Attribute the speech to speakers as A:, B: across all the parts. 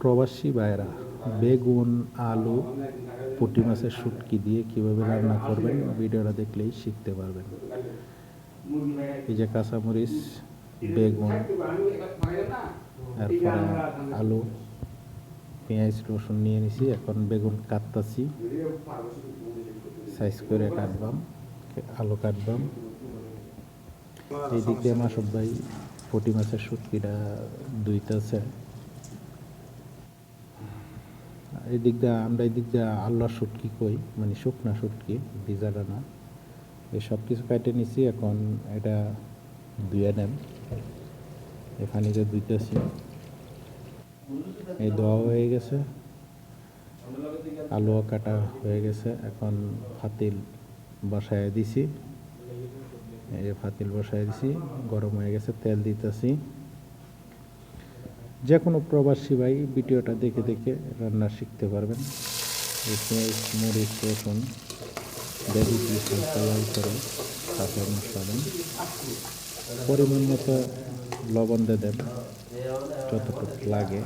A: প্রবাসী ভাইয়েরা বেগুন, আলু, পুঁটি মাছের শুটকি দিয়ে কীভাবে রান্না করবেন ভিডিওটা দেখলেই শিখতে পারবেন। এই যে কাঁচামরিচ, বেগুন, তারপরে আলু, পেঁয়াজ, রসুন নিয়ে নিছি। এখন বেগুন কাটতাছি, সাইজ করে কাটবাম, আলু কাটবাম। এই দিক দিয়ে মাসুদ ভাই পুঁটি মাছের শুটকিটা ধুইতেছে। এই দিক দিয়ে আমরা এই দিক দিয়ে আল্লাহর শুটকি কই, মানে শুকনা শুটকি, ভিজাটা না। এই সব কিছু কেটে নিছি। এখন এটা ধুয়ে নেন, এখানে যে ধুইতেছি, এই ধোয়া হয়ে গেছে, আলুও কাটা হয়ে গেছে। এখন ফাতিল বসায় দিছি, এই যে ফাতিল বসায় দিছি, গরম হয়ে গেছে, তেল দিতেছি। যে কোনো প্রবাসী ভাই ভিডিওটা দেখে দেখে রান্না শিখতে পারবেন। পেঁয়াজ, মরিচ, রসুন দিয়ে দিচ্ছি লাল করে, কাঁচা মশলা দেন, পরিমাণ মতো লবণ দিয়ে দেন যতটুকু লাগে।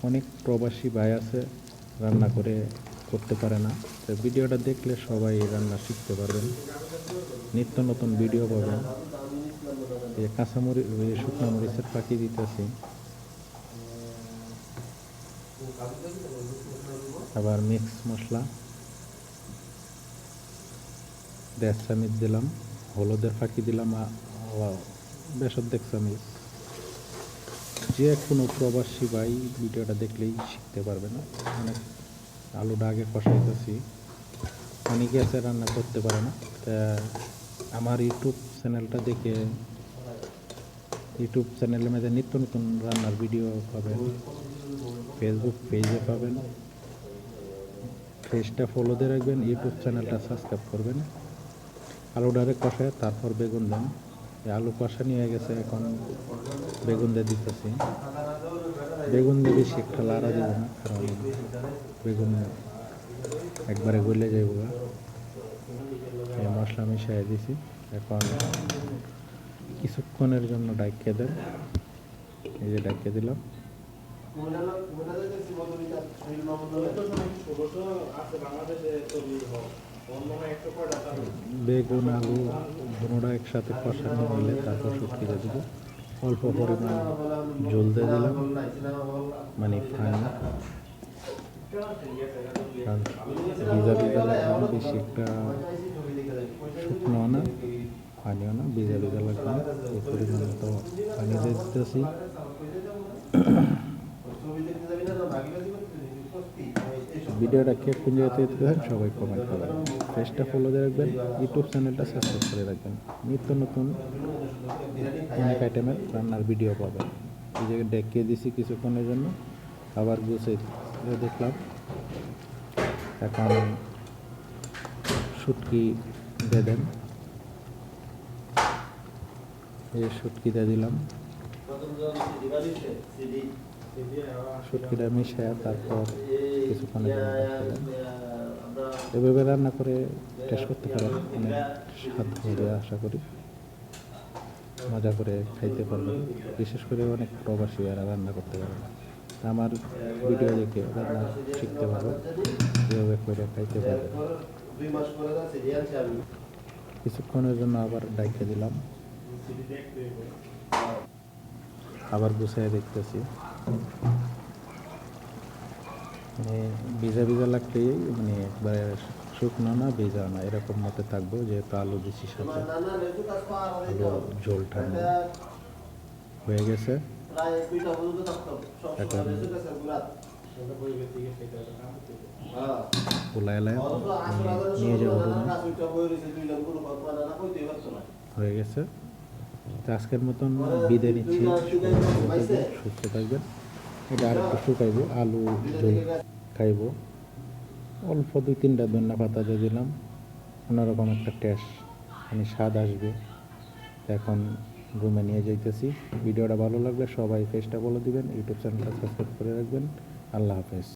A: অনেক প্রবাসী ভাই আছে রান্না করতে পারে না, তো ভিডিওটা দেখলে সবাই রান্না শিখতে পারবেন, নিত্য নতুন ভিডিও পাবেন। এই কাঁচামরিচ, শুকনো মরিচের ফাঁকি দিতেছি, আবার মিক্স মশলা 1.5 চামচ দিলাম, হলুদের ফাঁকি দিলাম বেশ 1.5 চামচ। যে কোনো প্রবাসী ভাই ভিডিওটা দেখলেই শিখতে পারবে না। অনেক আলুটা আগে কষাইতেছি, অনেকে আছে রান্না করতে পারে না। তা আমার ইউটিউব চ্যানেলের মধ্যে নিত্য নতুন রান্নার ভিডিও পাবেন, ফেসবুক পেজে পাবেন। পেজটা ফলো দিয়ে রাখবেন, ইউটিউব চ্যানেলটা সাবস্ক্রাইব করবেন। আলুটারে কষায় তারপর বেগুন দেন। আলু কষানি হয়ে গেছে, এখন বেগুন দিয়ে দিতেছি। বেগুন দিয়ে বেশি একটা লাড়া দিব না, কারণ বেগুন একবারে গলে যাইব। মশলা মিশিয়ে দিছি, এখন কিছুক্ষণের জন্য ডাইকে দেন। এই যে ডাইকে দিলাম। বেগুন, আলু দুটোটা একসাথে কষানো হলে তারপর শুটকি দিয়ে দেবো। অল্প পরিমাণ জল দিয়ে দিলাম, মানে পানি, ভিজা ভিজা লাগবে, বেশি একটা শুকনো না, পানিও না, ভিজা ভিজা লাগবে। এই পরিমাণ মতো পানি দিয়ে দিতেছি। ভিডিওটা কে কোন জায়গাতে দেখতে চান সবাই কমেন্ট করবেন। পেজটা ফলো দিয়ে রাখবেন, ইউটিউব চ্যানেলটা সাবস্ক্রাইব করে রাখবেন, নিত্য নতুন অনেক আইটেমের রান্নার ভিডিও পাবেন। এই জায়গায় ডেকে দিছি কিছুক্ষণের জন্য, আবার গুছিয়ে দেখলাম। এখন শুটকি দিয়ে দেন, এই শুটকি দিয়ে দিলাম। শুটকিটা মিশিয়ে তারপর কিছুক্ষণের জন্য রেখে দেন। এভাবে রান্না করে টেস্ট করতে পারেন, অনেক স্বাদ হবে, আশা করি মজা করে খাইতে পারবেন। বিশেষ করে অনেক প্রবাসী এরা রান্না করতে পারে না, আমার ভিডিও দেখে রান্না শিখতে পারবেন, এভাবে করে খাইতে পারবেন। কিছুক্ষণের জন্য আবার ডাইকে দিলাম, আবার গুছিয়ে দেখতেছি। মানে ভিজা ভিজা লাগলেই, মানে একবারে শুকনো না ভিজা না, এরকম মতে থাকবো, যেহেতু আলু দিচ্ছি সাথে। আলু ঝোল ঠান্ডা হয়ে গেছে, এখন পোলা এলায় নিয়ে যাবো রুমে। হয়ে গেছে। আজকের মতন বিদায় নিচ্ছি, সুস্থ থাকবেন। এটা আর একটু শুকাইবো, আলু ঝোল খাইব। অল্প 2-3টা ধনিয়া পাতা দিয়ে দিলাম, অন্যরকম একটা টেস্ট, মানে স্বাদ আসবে। এখন রুমে নিয়ে যাইতেছি। ভিডিওটা ভালো লাগলে সবাই পেজটা ফলো দিবেন, ইউটিউব চ্যানেলটা সাবস্ক্রাইব করে রাখবেন। আল্লাহ হাফেজ।